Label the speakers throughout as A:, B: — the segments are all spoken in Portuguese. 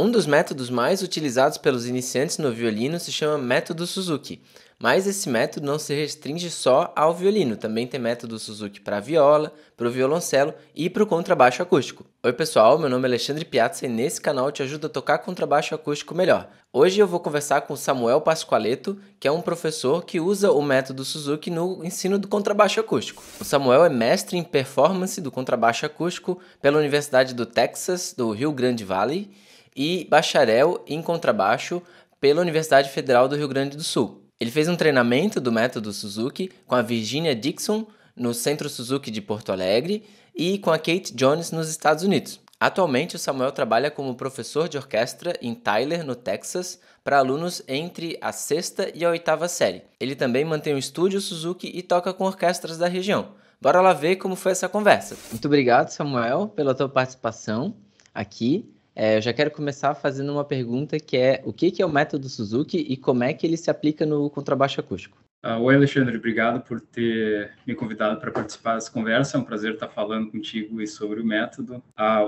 A: Um dos métodos mais utilizados pelos iniciantes no violino se chama método Suzuki, mas esse método não se restringe só ao violino, também tem método Suzuki para a viola, para o violoncelo e para o contrabaixo acústico. Oi pessoal, meu nome é Alexandre Piazza e nesse canal eu te ajudo a tocar contrabaixo acústico melhor. Hoje eu vou conversar com Samuel Pasqualetto, que é um professor que usa o método Suzuki no ensino do contrabaixo acústico. O Samuel é mestre em performance do contrabaixo acústico pela Universidade do Texas, do Rio Grande Valley, e bacharel em contrabaixo pela Universidade Federal do Rio Grande do Sul. Ele fez um treinamento do método Suzuki com a Virginia Dixon no Centro Suzuki de Porto Alegre e com a Kate Jones nos Estados Unidos. Atualmente, o Samuel trabalha como professor de orquestra em Tyler, no Texas, para alunos entre a sexta e a oitava série. Ele também mantém um estúdio Suzuki e toca com orquestras da região. Bora lá ver como foi essa conversa. Muito obrigado, Samuel, pela tua participação aqui. Eu já quero começar fazendo uma pergunta que é o que é o método Suzuki e como é que ele se aplica no contrabaixo acústico?
B: Oi, Alexandre, obrigado por ter me convidado para participar dessa conversa. É um prazer estar falando contigo sobre o método.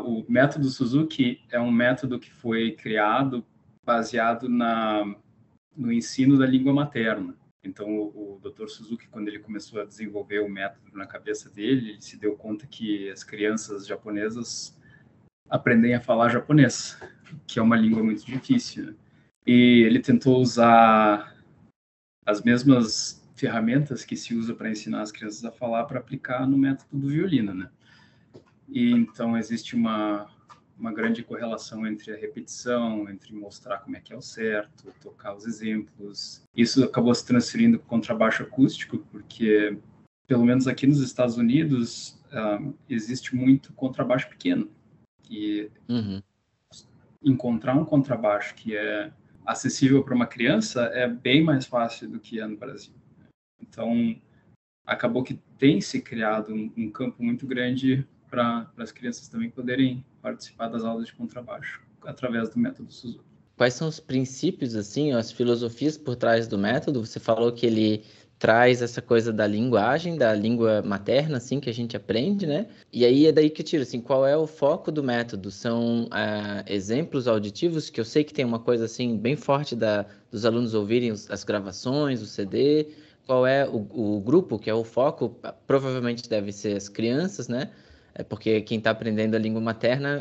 B: O método Suzuki é um método que foi criado baseado no ensino da língua materna. Então, o Dr. Suzuki, quando ele começou a desenvolver o método na cabeça dele, ele se deu conta que as crianças japonesas aprendem a falar japonês, que é uma língua muito difícil, né? E ele tentou usar as mesmas ferramentas que se usa para ensinar as crianças a falar para aplicar no método do violino, né? E então existe uma grande correlação entre a repetição, entre mostrar como é que é o certo, tocar os exemplos. Isso acabou se transferindo para o contrabaixo acústico, porque, pelo menos aqui nos Estados Unidos, existe muito contrabaixo pequeno. E encontrar um contrabaixo que é acessível para uma criança é bem mais fácil do que é no Brasil. Então, acabou que tem se criado um campo muito grande para as crianças também poderem participar das aulas de contrabaixo através do método Suzuki.
A: Quais são os princípios, assim, as filosofias por trás do método? Você falou que ele traz essa coisa da linguagem, da língua materna, assim, que a gente aprende, né? E aí é daí que eu tiro, assim, qual é o foco do método? São exemplos auditivos, que eu sei que tem uma coisa, assim, bem forte dos alunos ouvirem as gravações, o CD. Qual é o grupo, que é o foco? Provavelmente deve ser as crianças, né? Porque quem está aprendendo a língua materna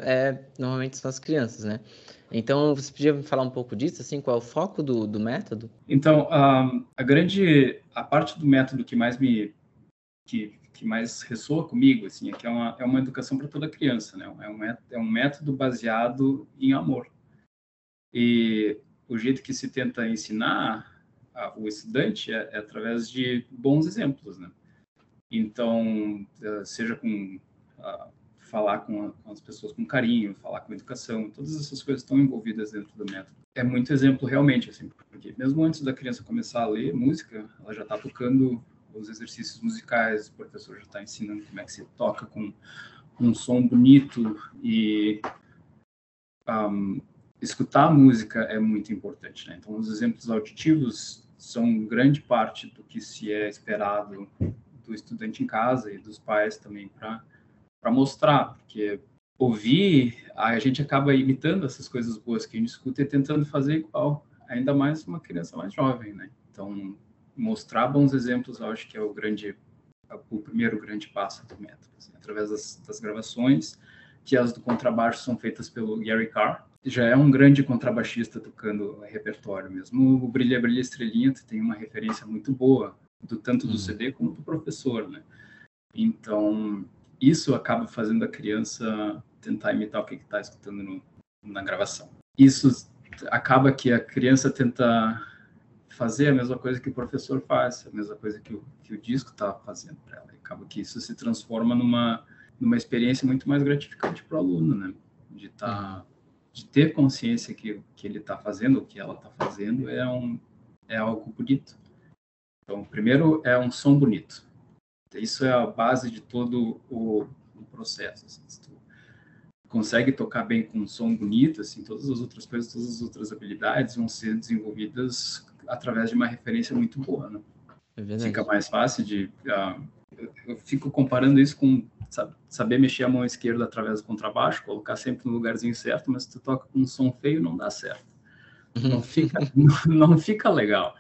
A: normalmente são as crianças, né? Então, você podia me falar um pouco disso, assim, qual é o foco do método?
B: Então, a parte do método que mais que mais ressoa comigo, assim, é que é uma educação para toda criança, né? É um método baseado em amor. E o jeito que se tenta ensinar o estudante é através de bons exemplos, né? Então, seja com falar com as pessoas com carinho, falar com educação, todas essas coisas estão envolvidas dentro do método. É muito exemplo realmente, assim, porque mesmo antes da criança começar a ler música, ela já está tocando os exercícios musicais, o professor já está ensinando como é que se toca com um som bonito e escutar a música é muito importante, né? Então, os exemplos auditivos são grande parte do que se é esperado do estudante em casa e dos pais também para mostrar, porque ouvir, a gente acaba imitando essas coisas boas que a gente escuta e tentando fazer igual, ainda mais uma criança mais jovem, né? Então, mostrar bons exemplos, eu acho que é o primeiro grande passo do método, assim, através das gravações, que as do contrabaixo são feitas pelo Gary Carr, já é um grande contrabaixista tocando repertório mesmo. O Brilha, Brilha, Estrelinha tem uma referência muito boa, tanto do CD como do professor, né? Então, isso acaba fazendo a criança tentar imitar o que está escutando na gravação. Isso acaba que a criança tenta fazer a mesma coisa que o professor faz, a mesma coisa que o disco está fazendo para ela. Acaba que isso se transforma numa experiência muito mais gratificante para o aluno, né? De ter consciência que ele está fazendo, o que ela está fazendo, é algo bonito. Então, primeiro é um som bonito. Isso é a base de todo o processo. Assim, se tu consegue tocar bem com um som bonito, assim, todas as outras coisas, todas as outras habilidades vão ser desenvolvidas através de uma referência muito boa, né?
A: É verdade.
B: Fica mais fácil de... eu fico comparando isso com saber mexer a mão esquerda através do contrabaixo, colocar sempre no lugarzinho certo, mas se tu toca com um som feio, não dá certo. Não fica, não fica legal.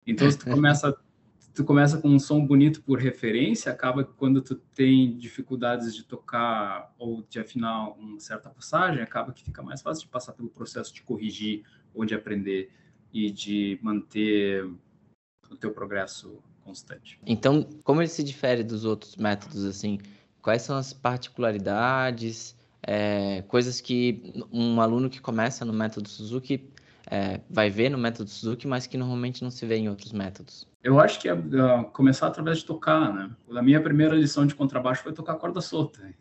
B: Então, se tu começa com um som bonito por referência, acaba que quando tu tem dificuldades de tocar ou de afinar uma certa passagem, acaba que fica mais fácil de passar pelo processo de corrigir ou de aprender e de manter o teu progresso constante.
A: Então, como ele se difere dos outros métodos, assim, quais são as particularidades, coisas que um aluno que começa no método Suzuki vai ver no método Suzuki, mas que normalmente não se vê em outros métodos?
B: Eu acho que é começar através de tocar, né? A minha primeira lição de contrabaixo foi tocar corda solta.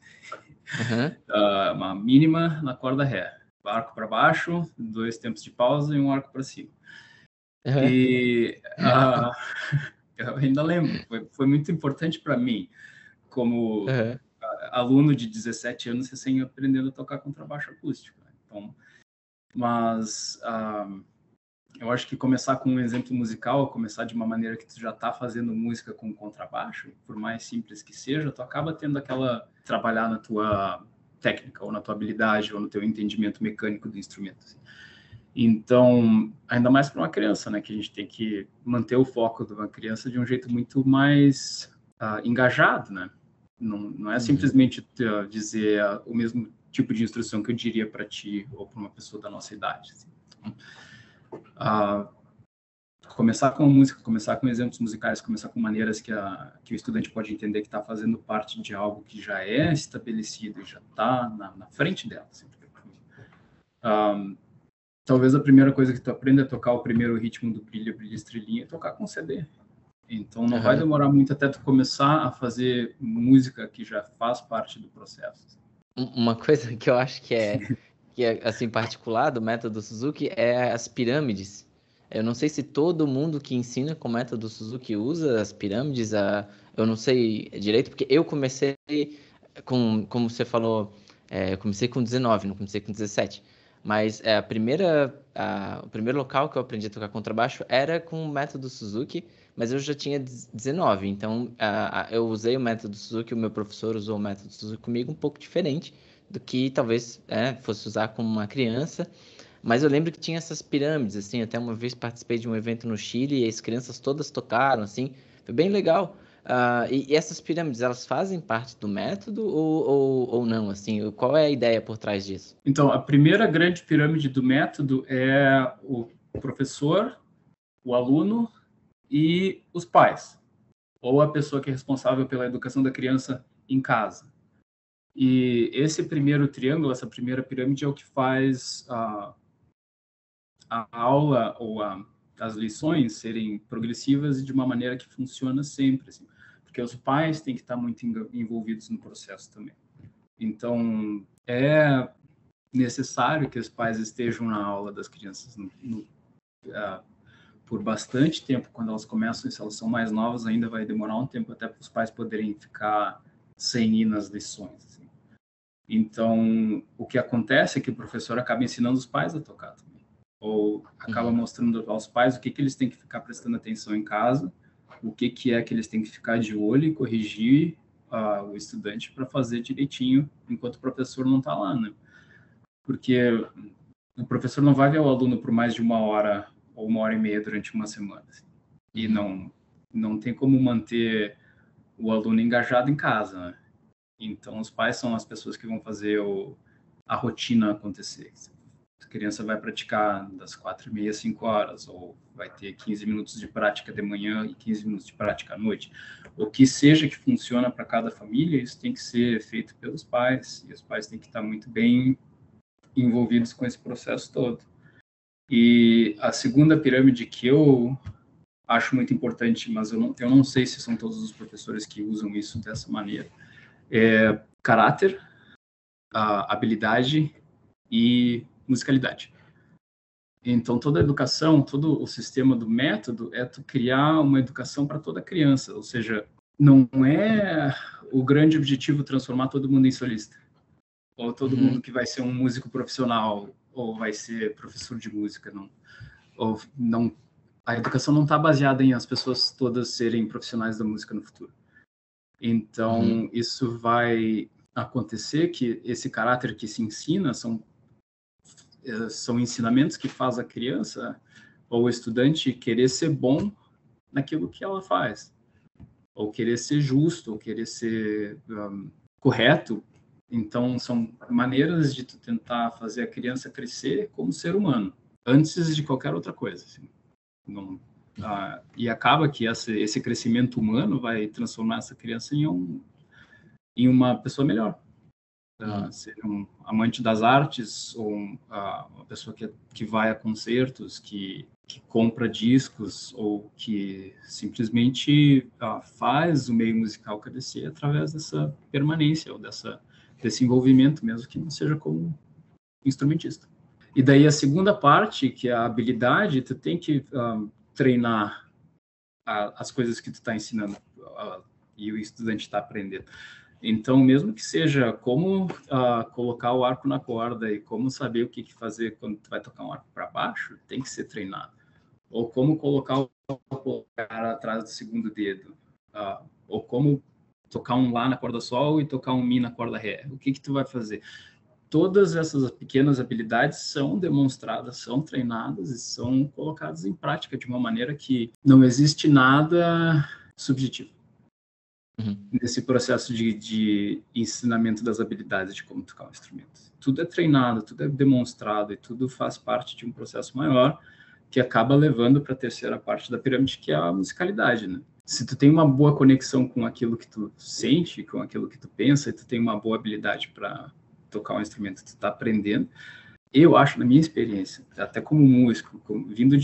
B: Uma mínima na corda ré. Arco para baixo, 2 tempos de pausa e um arco para cima. E eu ainda lembro, foi muito importante para mim, como aluno de 17 anos, recém aprendendo a tocar contrabaixo acústico. Então, mas eu acho que começar com um exemplo musical, começar de uma maneira que tu já está fazendo música com contrabaixo, por mais simples que seja, tu acaba tendo trabalhar na tua técnica, ou na tua habilidade, ou no teu entendimento mecânico do instrumento. Assim. Então, ainda mais para uma criança, né, que a gente tem que manter o foco de uma criança de um jeito muito mais engajado, né? Não é simplesmente dizer o mesmo tipo de instrução que eu diria para ti ou para uma pessoa da nossa idade. Assim. Então, começar com música, começar com exemplos musicais, começar com maneiras que o estudante pode entender que está fazendo parte de algo que já é estabelecido e já está na frente dela. Assim. Talvez a primeira coisa que tu aprenda é tocar o primeiro ritmo do Brilha, Brilha, Estrelinha, é tocar com CD. Então não vai demorar muito até tu começar a fazer música que já faz parte do processo.
A: Uma coisa que eu acho que é assim, particular do método Suzuki é as pirâmides. Eu não sei se todo mundo que ensina com o método Suzuki usa as pirâmides, eu não sei direito, porque eu comecei como você falou, eu comecei com 19, não comecei com 17. Mas o primeiro local que eu aprendi a tocar contrabaixo era com o método Suzuki, mas eu já tinha 19. Então, eu usei o método Suzuki, o meu professor usou o método Suzuki comigo um pouco diferente do que talvez fosse usar com uma criança. Mas eu lembro que tinha essas pirâmides, assim, até uma vez participei de um evento no Chile e as crianças todas tocaram, assim, foi bem legal. E essas pirâmides, elas fazem parte do método ou não, assim? Qual é a ideia por trás disso?
B: Então, a primeira grande pirâmide do método é o professor, o aluno e os pais, ou a pessoa que é responsável pela educação da criança em casa. E esse primeiro triângulo, essa primeira pirâmide é o que faz a aula ou as lições serem progressivas e de uma maneira que funciona sempre, assim, porque os pais têm que estar muito envolvidos no processo também. Então, é necessário que os pais estejam na aula das crianças por bastante tempo. Quando elas começam, se elas são mais novas, ainda vai demorar um tempo até para os pais poderem ficar sem ir nas lições. Assim. Então, o que acontece é que o professor acaba ensinando os pais a tocar também. Ou acaba mostrando aos pais o que eles têm que ficar prestando atenção em casa, o que é que eles têm que ficar de olho e corrigir o estudante para fazer direitinho enquanto o professor não está lá, né? Porque o professor não vai ver o aluno por mais de 1 hora ou 1 hora e meia durante uma semana. Assim. E não tem como manter o aluno engajado em casa, né? Então, os pais são as pessoas que vão fazer a rotina acontecer. A criança vai praticar das 4h30 às 5 horas, ou vai ter 15 minutos de prática de manhã e 15 minutos de prática à noite. O que seja que funciona para cada família, isso tem que ser feito pelos pais, e os pais têm que estar muito bem envolvidos com esse processo todo. E a segunda pirâmide que eu acho muito importante, mas eu não sei se são todos os professores que usam isso dessa maneira, é caráter, habilidade e musicalidade. Então, toda a educação, todo o sistema do método é tu criar uma educação para toda criança, ou seja, não é o grande objetivo transformar todo mundo em solista, ou todo mundo que vai ser um músico profissional, ou vai ser professor de música, não. A educação não está baseada em as pessoas todas serem profissionais da música no futuro. Então, isso vai acontecer que esse caráter que se ensina são ensinamentos que faz a criança ou o estudante querer ser bom naquilo que ela faz, ou querer ser justo, ou querer ser correto. Então, são maneiras de tu tentar fazer a criança crescer como ser humano, antes de qualquer outra coisa. Assim. Não, e acaba que esse crescimento humano vai transformar essa criança em uma pessoa melhor. Ser um amante das artes, ou uma pessoa que vai a concertos, que compra discos, ou que simplesmente faz o meio musical crescer através dessa permanência, ou desse envolvimento, mesmo que não seja como instrumentista. E daí a segunda parte, que é a habilidade, tu tem que treinar as coisas que tu está ensinando e o estudante está aprendendo. Então, mesmo que seja como colocar o arco na corda e como saber o que fazer quando tu vai tocar um arco para baixo, tem que ser treinado. Ou como colocar o polegar atrás do segundo dedo. Ou como tocar um Lá na corda Sol e tocar um Mi na corda Ré. O que tu vai fazer? Todas essas pequenas habilidades são demonstradas, são treinadas e são colocadas em prática de uma maneira que não existe nada subjetivo. Nesse processo de ensinamento das habilidades de como tocar um instrumento. Tudo é treinado, tudo é demonstrado e tudo faz parte de um processo maior que acaba levando para a terceira parte da pirâmide, que é a musicalidade, né? Se tu tem uma boa conexão com aquilo que tu sente, com aquilo que tu pensa, e tu tem uma boa habilidade para tocar um instrumento que tu está aprendendo, eu acho, na minha experiência, até como músico, vindo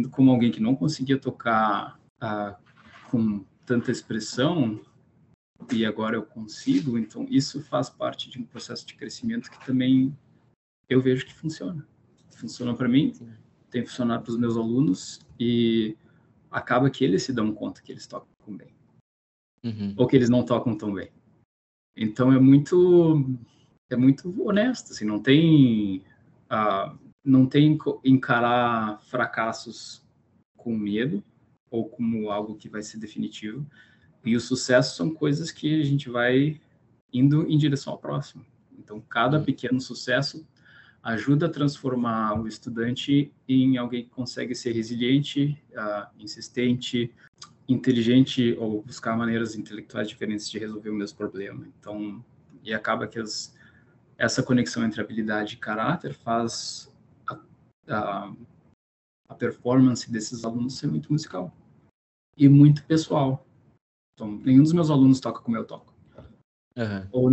B: como alguém que não conseguia tocar com tanta expressão, e agora eu consigo, então isso faz parte de um processo de crescimento que também eu vejo que funciona. Funciona para mim, tem funcionado para os meus alunos, e acaba que eles se dão conta que eles tocam bem. Ou que eles não tocam tão bem. Então é muito honesto, assim, não tem encarar fracassos com medo, ou como algo que vai ser definitivo. E o sucesso são coisas que a gente vai indo em direção ao próximo. Então, cada pequeno sucesso ajuda a transformar o estudante em alguém que consegue ser resiliente, insistente, inteligente, ou buscar maneiras intelectuais diferentes de resolver o mesmo problema. Então, e acaba que essa conexão entre habilidade e caráter faz a performance desses alunos ser muito musical e muito pessoal. Então, nenhum dos meus alunos toca como eu toco. Ou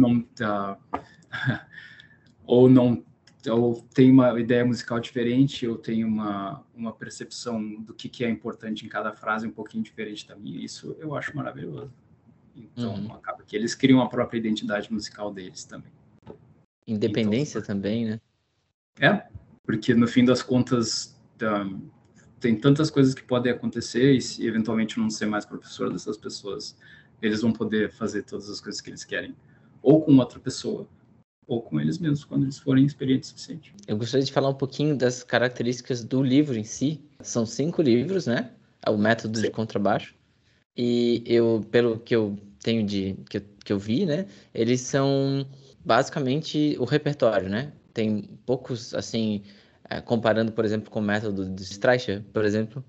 B: tem uma ideia musical diferente, ou tem uma percepção do que é importante em cada frase um pouquinho diferente da minha. Isso eu acho maravilhoso. Então, acaba que eles criam a própria identidade musical deles também.
A: Independência então, também, né?
B: Porque no fim das contas tem tantas coisas que podem acontecer, e se eventualmente não ser mais professor dessas pessoas, eles vão poder fazer todas as coisas que eles querem, ou com outra pessoa, ou com eles mesmos, quando eles forem experientes o suficiente.
A: Eu gostaria de falar um pouquinho das características do livro em si. São 5 livros, né? O Método de Contrabaixo. E pelo que eu tenho que eu vi, né? Eles são basicamente o repertório, né? Tem poucos, assim, comparando, por exemplo, com o método de Streicher, por exemplo,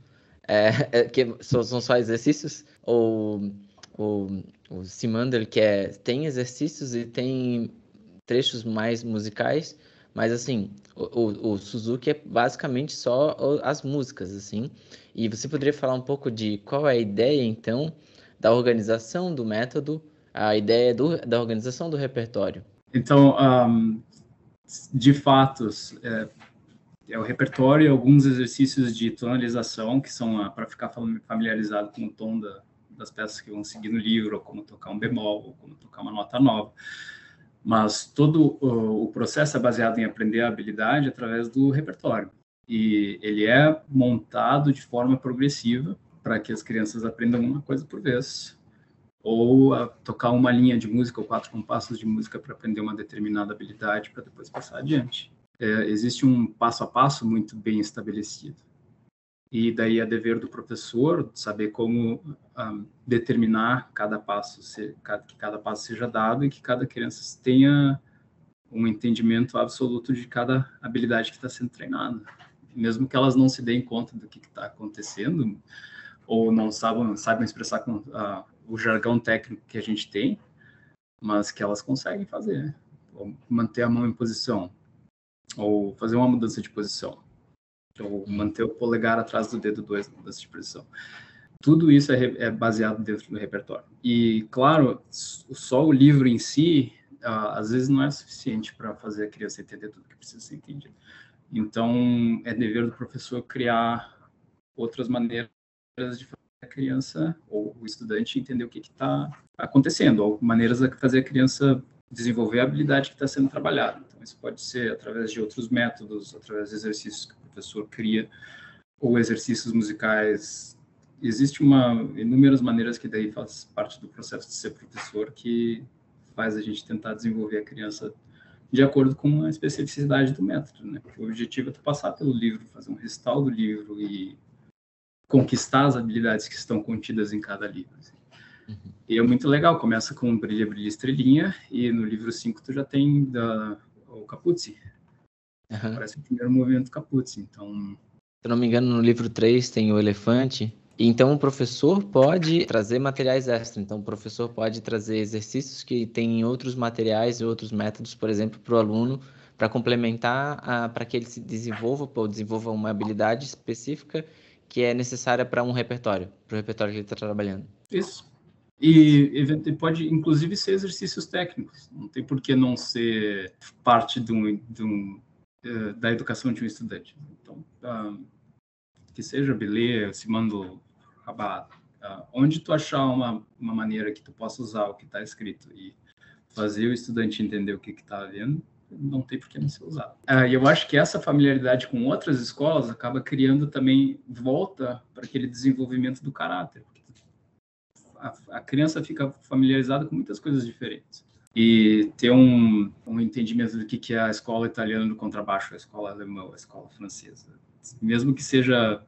A: que são só exercícios, ou o Simander, que tem exercícios e tem trechos mais musicais, mas assim, o Suzuki é basicamente só as músicas, assim. E você poderia falar um pouco de qual é a ideia, então, da organização do método, a ideia da organização do repertório?
B: Então, de fato, é o repertório e alguns exercícios de tonalização, que são para ficar familiarizado com o tom das peças que vão seguir no livro, ou como tocar um bemol, ou como tocar uma nota nova. Mas todo o processo é baseado em aprender a habilidade através do repertório. E ele é montado de forma progressiva para que as crianças aprendam uma coisa por vez, ou a tocar uma linha de música ou 4 compassos de música para aprender uma determinada habilidade para depois passar adiante. Existe um passo a passo muito bem estabelecido. E daí é dever do professor saber como determinar cada passo, que cada passo seja dado e que cada criança tenha um entendimento absoluto de cada habilidade que está sendo treinada. Mesmo que elas não se deem conta do que está acontecendo, ou não saibam expressar o jargão técnico que a gente tem, mas que elas conseguem fazer, né? Ou manter a mão em posição, ou fazer uma mudança de posição, ou manter o polegar atrás do dedo 2 na mudança de posição. Tudo isso é baseado dentro do repertório. E, claro, só o livro em si, às vezes não é suficiente para fazer a criança entender tudo que precisa ser entendido. Então, é dever do professor criar outras maneiras de fazer a criança ou o estudante entender o que está acontecendo, ou maneiras de fazer a criança desenvolver a habilidade que está sendo trabalhada. Então, isso pode ser através de outros métodos, através de exercícios que o professor cria, ou exercícios musicais. Existe inúmeras maneiras que daí faz parte do processo de ser professor, que faz a gente tentar desenvolver a criança de acordo com a especificidade do método, né? Porque o objetivo é tu passar pelo livro, fazer um recital do livro e conquistar as habilidades que estão contidas em cada livro. Assim. E é muito legal, começa com Brilha, Brilha, Estrelinha, e no livro 5 tu já tem o Capuzzi. Parece o primeiro movimento do Capuzzi, então...
A: Se não me engano, no livro 3 tem o elefante. Então, o professor pode trazer materiais extras. Então, o professor pode trazer exercícios que tem em outros materiais e outros métodos, por exemplo, para o aluno, para complementar, para que ele se desenvolva uma habilidade específica que é necessária para um repertório, para o repertório que ele está trabalhando.
B: Isso. E pode, inclusive, ser exercícios técnicos. Não tem por que não ser parte da educação de um estudante. Então, que seja belê, simando rabat, onde tu achar uma maneira que tu possa usar o que está escrito e fazer o estudante entender o que está vendo, não tem por que não ser usado. E eu acho que essa familiaridade com outras escolas acaba criando também volta para aquele desenvolvimento do caráter. A criança fica familiarizada com muitas coisas diferentes. E ter um entendimento do que é a escola italiana do contrabaixo, a escola alemã, a escola francesa. Mesmo que seja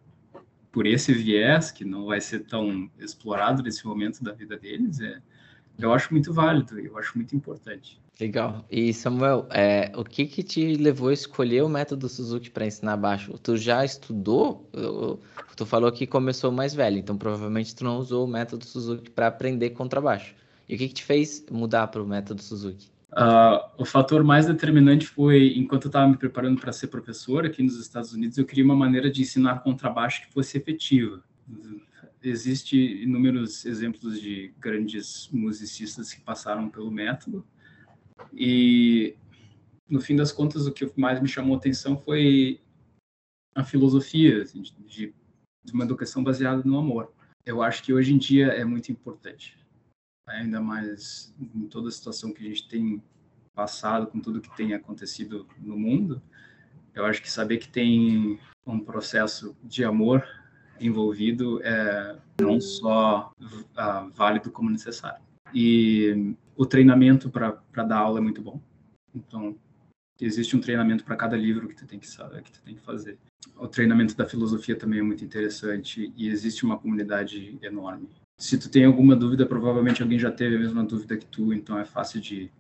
B: por esse viés, que não vai ser tão explorado nesse momento da vida deles, eu acho muito válido, eu acho muito importante.
A: Legal. E, Samuel, o que te levou a escolher o método Suzuki para ensinar baixo? Tu já estudou? Tu falou que começou mais velho, então provavelmente tu não usou o método Suzuki para aprender contrabaixo. E o que te fez mudar para o método Suzuki?
B: O fator mais determinante foi, enquanto eu estava me preparando para ser professor aqui nos Estados Unidos, eu queria uma maneira de ensinar contrabaixo que fosse efetiva. Existem inúmeros exemplos de grandes musicistas que passaram pelo método, e no fim das contas o que mais me chamou a atenção foi a filosofia assim, de uma educação baseada no amor. Eu acho que hoje em dia é muito importante, ainda mais em toda a situação que a gente tem passado, com tudo que tem acontecido no mundo. Eu acho que saber que tem um processo de amor envolvido é não só válido como necessário. E o treinamento para dar aula é muito bom. Então, existe um treinamento para cada livro que tu tem que saber, que tu tem que fazer. O treinamento da filosofia também é muito interessante e existe uma comunidade enorme. Se tu tem alguma dúvida, provavelmente alguém já teve a mesma dúvida que tu, então é fácil de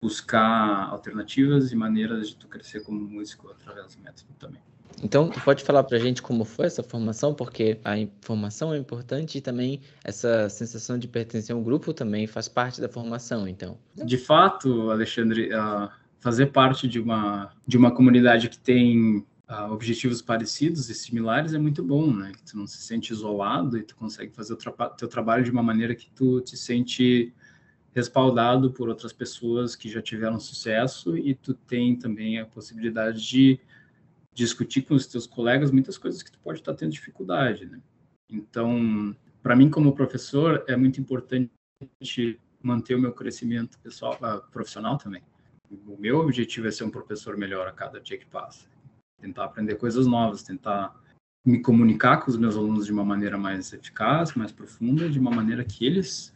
B: buscar alternativas e maneiras de tu crescer como músico através do método também.
A: Então, tu pode falar pra gente como foi essa formação? Porque a informação é importante e também essa sensação de pertencer a um grupo também faz parte da formação, então.
B: De fato, Alexandre, fazer parte de uma comunidade que tem objetivos parecidos e similares é muito bom, né? Que tu não se sente isolado e tu consegue fazer o teu trabalho de uma maneira que tu te sente respaldado por outras pessoas que já tiveram sucesso e tu tem também a possibilidade de discutir com os teus colegas muitas coisas que tu pode estar tendo dificuldade, né? Então, para mim como professor, é muito importante manter o meu crescimento pessoal, profissional também. O meu objetivo é ser um professor melhor a cada dia que passa. Tentar aprender coisas novas, tentar me comunicar com os meus alunos de uma maneira mais eficaz, mais profunda, de uma maneira que eles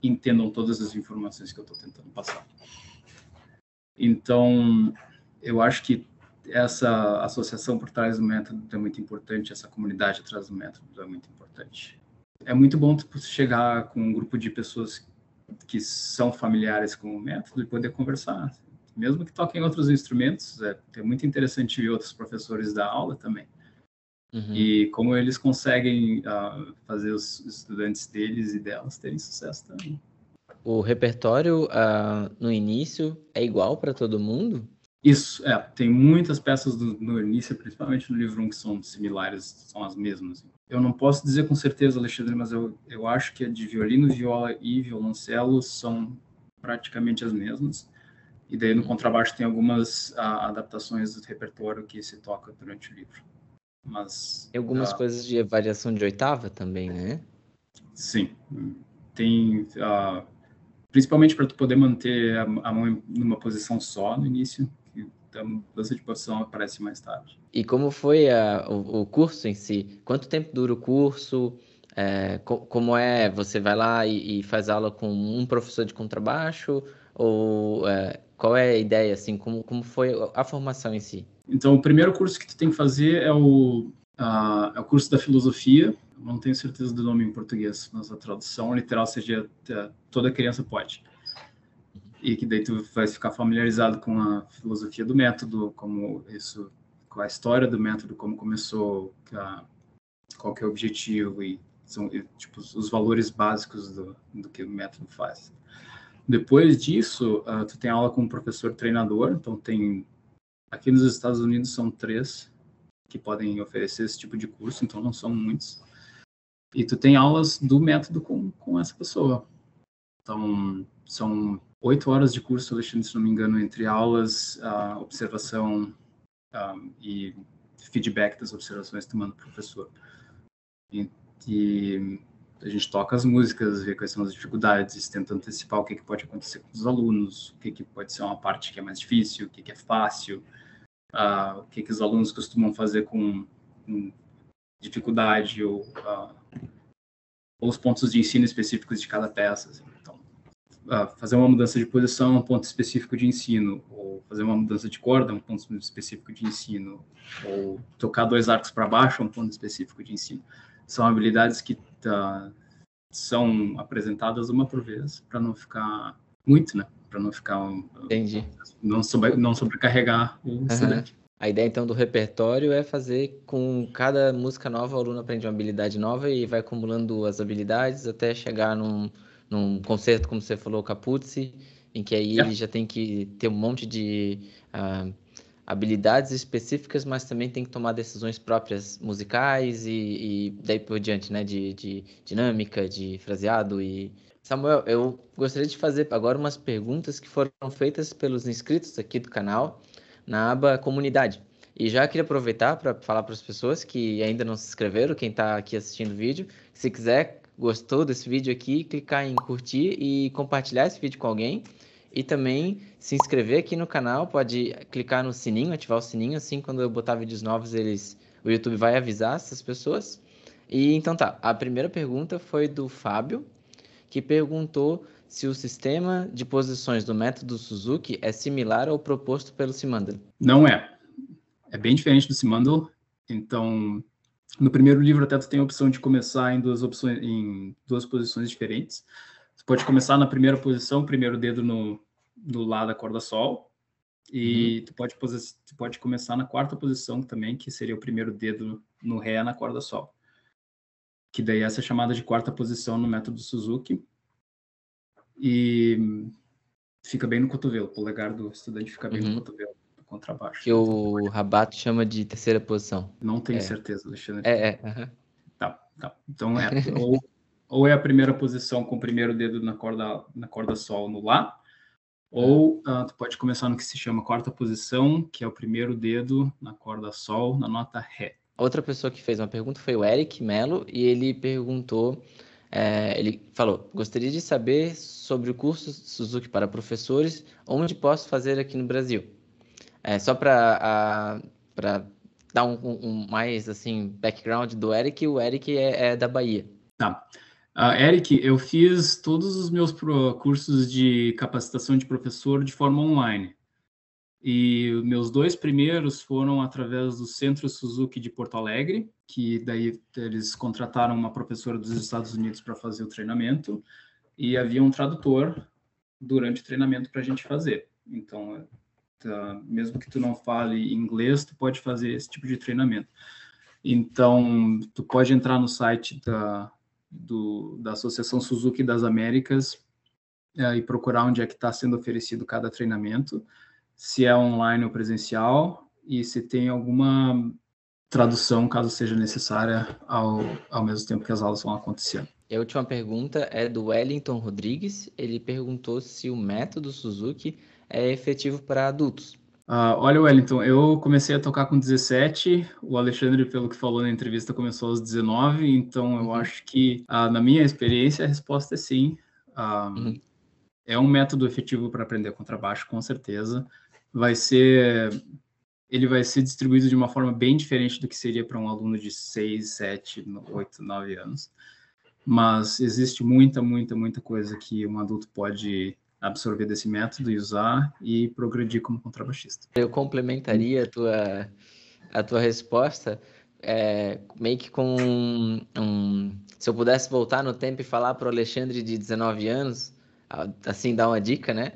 B: entendam todas as informações que eu estou tentando passar. Então, eu acho que essa associação por trás do método é muito importante, essa comunidade atrás do método é muito importante. É muito bom chegar com um grupo de pessoas que são familiares com o método e poder conversar. Mesmo que toquem outros instrumentos, é muito interessante ver outros professores da aula também. E como eles conseguem fazer os estudantes deles e delas terem sucesso também.
A: O repertório no início é igual para todo mundo?
B: Isso, tem muitas peças no início, principalmente no livro 1, que são similares, são as mesmas. Eu não posso dizer com certeza, Alexandre, mas eu acho que a de violino, viola e violoncelo são praticamente as mesmas. E daí no contrabaixo tem algumas adaptações do repertório que se toca durante o livro. Mas
A: Tem algumas coisas de variação de oitava também, né?
B: Sim, tem principalmente para tu poder manter a mão numa posição só no início, que a mudança de posição aparece mais tarde.
A: E como foi o curso em si? Quanto tempo dura o curso? Como é? Você vai lá e faz aula com um professor de contrabaixo? Ou qual é a ideia, assim? Como foi a formação em si?
B: Então, o primeiro curso que tu tem que fazer é o curso da filosofia. Não tenho certeza do nome em português, mas a tradução literal seja toda criança pode. E que daí tu vai ficar familiarizado com a filosofia do método, com a história do método, como começou, qual que é o objetivo e tipo, os valores básicos do que o método faz. Depois disso, tu tem aula com um professor treinador, então aqui nos Estados Unidos são 3 que podem oferecer esse tipo de curso, então não são muitos. E tu tem aulas do método com essa pessoa. Então, são 8 horas de curso, Alexandre, se não me engano, entre aulas, observação e feedback das observações que tu manda para o professor. E a gente toca as músicas, vê quais são as dificuldades, tenta antecipar o que pode acontecer com os alunos, o que pode ser uma parte que é mais difícil, o que é fácil, o que os alunos costumam fazer com dificuldade ou os pontos de ensino específicos de cada peça. Assim. Então, fazer uma mudança de posição é um ponto específico de ensino, ou fazer uma mudança de corda é um ponto específico de ensino, ou tocar 2 arcos para baixo é um ponto específico de ensino. São habilidades que são apresentadas uma por vez, para não ficar muito, né? Para não ficar...
A: Entendi.
B: Não sobrecarregar o estudante.
A: A ideia, então, do repertório é fazer com cada música nova, o aluno aprende uma habilidade nova e vai acumulando as habilidades até chegar num concerto, como você falou, Capuzzi, em que aí ele já tem que ter um monte de habilidades específicas, mas também tem que tomar decisões próprias musicais e daí por diante, né? De dinâmica, de fraseado e... Samuel, eu gostaria de fazer agora umas perguntas que foram feitas pelos inscritos aqui do canal, na aba comunidade. E já queria aproveitar para falar para as pessoas que ainda não se inscreveram, quem está aqui assistindo o vídeo, se quiser, gostou desse vídeo aqui, clicar em curtir e compartilhar esse vídeo com alguém. E também se inscrever aqui no canal, pode clicar no sininho, ativar o sininho, assim quando eu botar vídeos novos, o YouTube vai avisar essas pessoas. E então tá, a primeira pergunta foi do Fábio, que perguntou se o sistema de posições do método Suzuki é similar ao proposto pelo Simandl.
B: Não é. É bem diferente do Simandl. Então, no primeiro livro até tu tem a opção de começar em duas posições diferentes. Tu pode começar na primeira posição, primeiro dedo no Lá da corda Sol, e tu pode começar na quarta posição também, que seria o primeiro dedo no Ré na corda Sol. Que daí essa é chamada de quarta posição no método Suzuki. E fica bem no cotovelo, o polegar do estudante fica bem no cotovelo, do contrabaixo.
A: Que o Rabato chama de terceira posição.
B: Não tenho certeza, Alexandre. Tá. Então, ou é a primeira posição com o primeiro dedo na corda Sol no Lá, ou tu pode começar no que se chama quarta posição, que é o primeiro dedo na corda Sol, na nota Ré.
A: Outra pessoa que fez uma pergunta foi o Eric Melo, e ele perguntou, ele falou, gostaria de saber sobre o curso Suzuki para professores, onde posso fazer aqui no Brasil? Só para dar um mais assim background do Eric, o Eric é da Bahia.
B: Tá. Eric, eu fiz todos os meus cursos de capacitação de professor de forma online. E meus 2 primeiros foram através do Centro Suzuki de Porto Alegre, que daí eles contrataram uma professora dos Estados Unidos para fazer o treinamento, e havia um tradutor durante o treinamento para a gente fazer. Então, mesmo que tu não fale inglês, tu pode fazer esse tipo de treinamento. Então, tu pode entrar no site da Associação Suzuki das Américas e procurar onde é que está sendo oferecido cada treinamento, se é online ou presencial, e se tem alguma tradução, caso seja necessária, ao mesmo tempo que as aulas vão acontecendo.
A: E a última pergunta é do Wellington Rodrigues. Ele perguntou se o método Suzuki é efetivo para adultos.
B: Olha, Wellington, eu comecei a tocar com 17, o Alexandre, pelo que falou na entrevista, começou aos 19, então eu acho que, na minha experiência, a resposta é sim. É um método efetivo para aprender contrabaixo, com certeza. Ele vai ser distribuído de uma forma bem diferente do que seria para um aluno de 6, 7, 8, 9 anos. Mas existe muita coisa que um adulto pode absorver desse método e usar e progredir como contrabaixista.
A: Eu complementaria a tua resposta meio que com se eu pudesse voltar no tempo e falar para o Alexandre de 19 anos, assim, dar uma dica, né?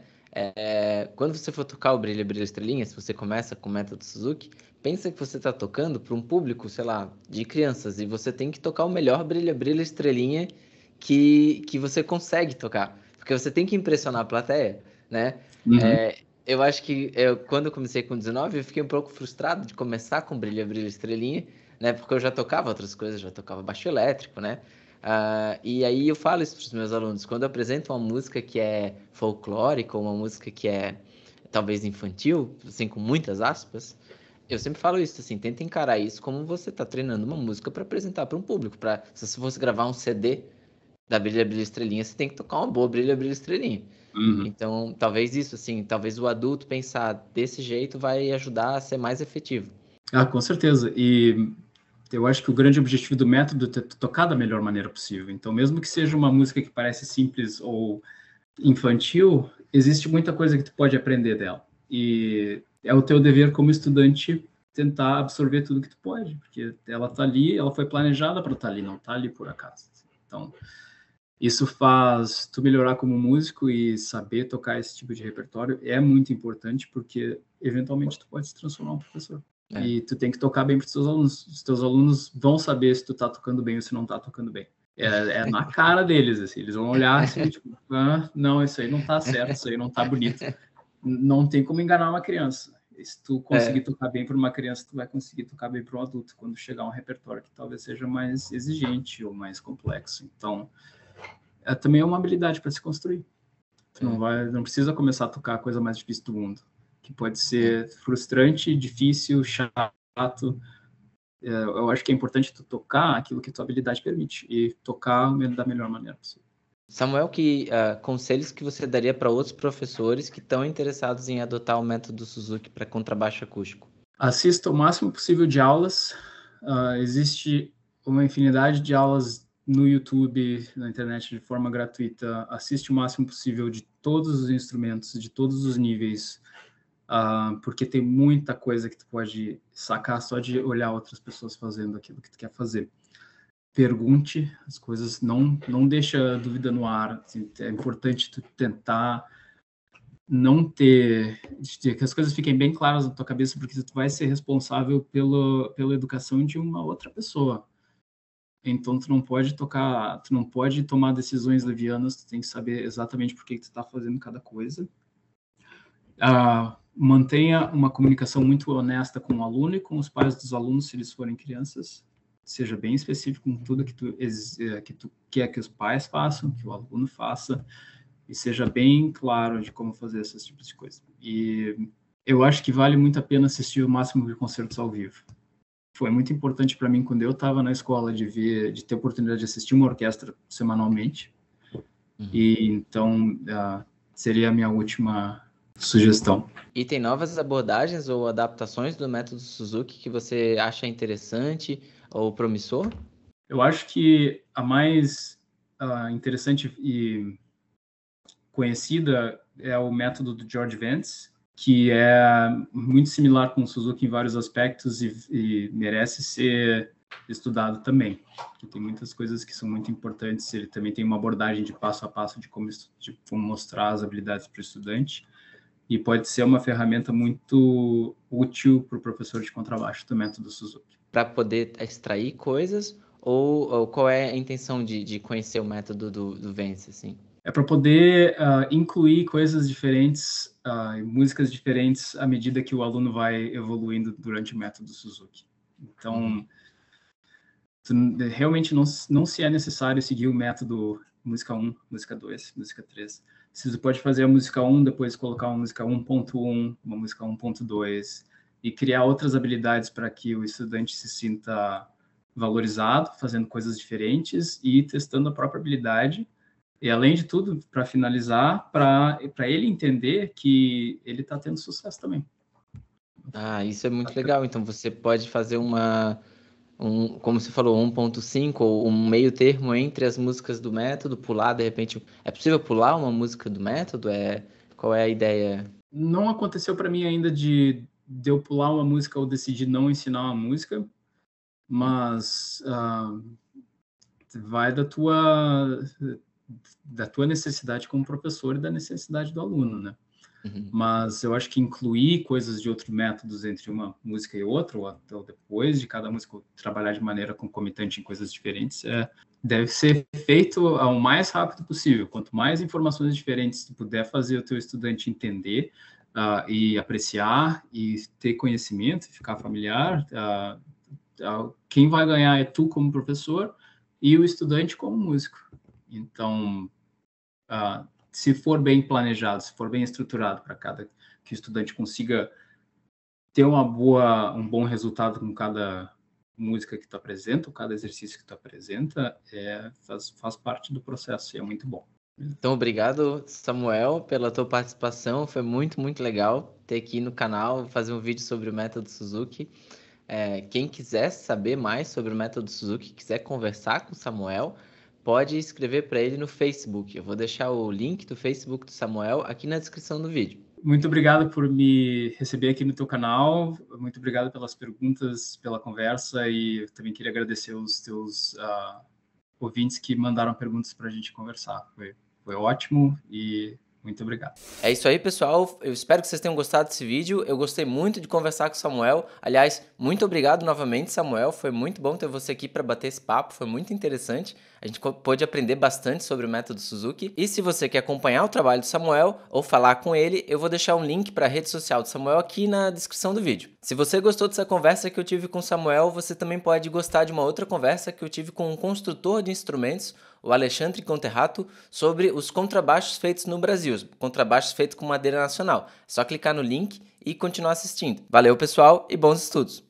A: Quando você for tocar o Brilha, Brilha, Estrelinha, se você começa com o método Suzuki, pensa que você está tocando para um público, sei lá, de crianças, e você tem que tocar o melhor Brilha, Brilha, Estrelinha que você consegue tocar, porque você tem que impressionar a plateia, né? Eu acho que quando eu comecei com 19, eu fiquei um pouco frustrado de começar com Brilha, Brilha, Estrelinha, né? Porque eu já tocava outras coisas, já tocava baixo elétrico, né? E aí eu falo isso para os meus alunos, quando eu apresento uma música que é folclórica, ou uma música que é talvez infantil, assim, com muitas aspas, eu sempre falo isso, assim, tenta encarar isso como você está treinando uma música para apresentar para um público. Se você fosse gravar um CD da Brilha, Brilha, Estrelinha, você tem que tocar uma boa Brilha, Brilha, Estrelinha. Então, talvez isso, assim, talvez o adulto pensar desse jeito vai ajudar a ser mais efetivo.
B: Com certeza. E eu acho que o grande objetivo do método é tocar da melhor maneira possível. Então, mesmo que seja uma música que parece simples ou infantil, existe muita coisa que tu pode aprender dela. E é o teu dever como estudante tentar absorver tudo que tu pode, porque ela tá ali, ela foi planejada para estar ali, não tá ali por acaso. Então, isso faz tu melhorar como músico, e saber tocar esse tipo de repertório é muito importante, porque eventualmente tu pode se transformar em um professor. E tu tem que tocar bem para os teus alunos. Os teus alunos vão saber se tu tá tocando bem ou se não tá tocando bem. É na cara deles, assim. Eles vão olhar assim, tipo, não, isso aí não tá certo, isso aí não tá bonito. Não tem como enganar uma criança. Se tu conseguir tocar bem para uma criança, tu vai conseguir tocar bem para um adulto, quando chegar um repertório que talvez seja mais exigente ou mais complexo. Então, também é uma habilidade para se construir. Tu não precisa começar a tocar a coisa mais difícil do mundo, que pode ser frustrante, difícil, chato. Eu acho que é importante tu tocar aquilo que tua habilidade permite, e tocar da melhor maneira possível.
A: Samuel, conselhos que você daria para outros professores que estão interessados em adotar o método Suzuki para contrabaixo acústico?
B: Assista o máximo possível de aulas. Existe uma infinidade de aulas no YouTube, na internet, de forma gratuita. Assiste o máximo possível de todos os instrumentos, de todos os níveis, porque tem muita coisa que tu pode sacar só de olhar outras pessoas fazendo aquilo que tu quer fazer. Pergunte as coisas, não deixa dúvida no ar. Assim, é importante tu tentar não ter, que as coisas fiquem bem claras na tua cabeça, porque tu vai ser responsável pela educação de uma outra pessoa. Então tu não pode tomar decisões levianas, tu tem que saber exatamente por que tu está fazendo cada coisa. Mantenha uma comunicação muito honesta com o aluno e com os pais dos alunos, se eles forem crianças. Seja bem específico com tudo que tu quer que os pais façam, que o aluno faça, e seja bem claro de como fazer esses tipos de coisas. E eu acho que vale muito a pena assistir o máximo de concertos ao vivo. Foi muito importante para mim, quando eu estava na escola, de ter a oportunidade de assistir uma orquestra semanalmente. E então seria a minha última sugestão.
A: E tem novas abordagens ou adaptações do método Suzuki que você acha interessante ou promissor?
B: Eu acho que a mais interessante e conhecida é o método do George Vance, que é muito similar com o Suzuki em vários aspectos e merece ser estudado também, que tem muitas coisas que são muito importantes. Ele também tem uma abordagem de passo a passo de como mostrar as habilidades para o estudante, e pode ser uma ferramenta muito útil para o professor de contrabaixo do método Suzuki.
A: Para poder extrair coisas, ou qual é a intenção de conhecer o método do Vence, assim?
B: É para poder incluir coisas diferentes, músicas diferentes, à medida que o aluno vai evoluindo durante o método Suzuki. Então, realmente não se é necessário seguir o método música 1, música 2, música 3. Você pode fazer a música 1, depois colocar uma música 1.1, uma música 1.2, e criar outras habilidades para que o estudante se sinta valorizado, fazendo coisas diferentes e testando a própria habilidade. E, além de tudo, para finalizar, para ele entender que ele está tendo sucesso também.
A: Isso é muito legal. Então, você pode fazer como você falou, 1.5 ou um meio termo entre as músicas do método, pular, de repente... É possível pular uma música do método? Qual é a ideia?
B: Não aconteceu para mim ainda de eu pular uma música ou decidir não ensinar uma música, mas vai da tua necessidade como professor e da necessidade do aluno, né? Mas eu acho que incluir coisas de outros métodos entre uma música e outra, ou até depois de cada música trabalhar de maneira concomitante em coisas diferentes, deve ser feito ao mais rápido possível. Quanto mais informações diferentes tu puder fazer o teu estudante entender e apreciar e ter conhecimento, ficar familiar, quem vai ganhar é tu como professor e o estudante como músico. Então, se for bem planejado, se for bem estruturado para que o estudante consiga ter um bom resultado com cada música que tu apresenta, ou cada exercício que tu apresenta, faz parte do processo e é muito bom.
A: Então, obrigado, Samuel, pela tua participação. Foi muito, muito legal ter aqui no canal, fazer um vídeo sobre o método Suzuki. Quem quiser saber mais sobre o método Suzuki, quiser conversar com o Samuel, pode escrever para ele no Facebook. Eu vou deixar o link do Facebook do Samuel aqui na descrição do vídeo.
B: Muito obrigado por me receber aqui no teu canal. Muito obrigado pelas perguntas, pela conversa, e eu também queria agradecer os teus ouvintes que mandaram perguntas para a gente conversar. Foi ótimo e muito obrigado.
A: É isso aí, pessoal. Eu espero que vocês tenham gostado desse vídeo. Eu gostei muito de conversar com o Samuel. Aliás, muito obrigado novamente, Samuel. Foi muito bom ter você aqui para bater esse papo. Foi muito interessante. A gente pôde aprender bastante sobre o método Suzuki. E se você quer acompanhar o trabalho do Samuel ou falar com ele, eu vou deixar um link para a rede social do Samuel aqui na descrição do vídeo. Se você gostou dessa conversa que eu tive com o Samuel, você também pode gostar de uma outra conversa que eu tive com um construtor de instrumentos, o Alexandre Conterrato, sobre os contrabaixos feitos no Brasil, os contrabaixos feitos com madeira nacional. É só clicar no link e continuar assistindo. Valeu, pessoal, e bons estudos!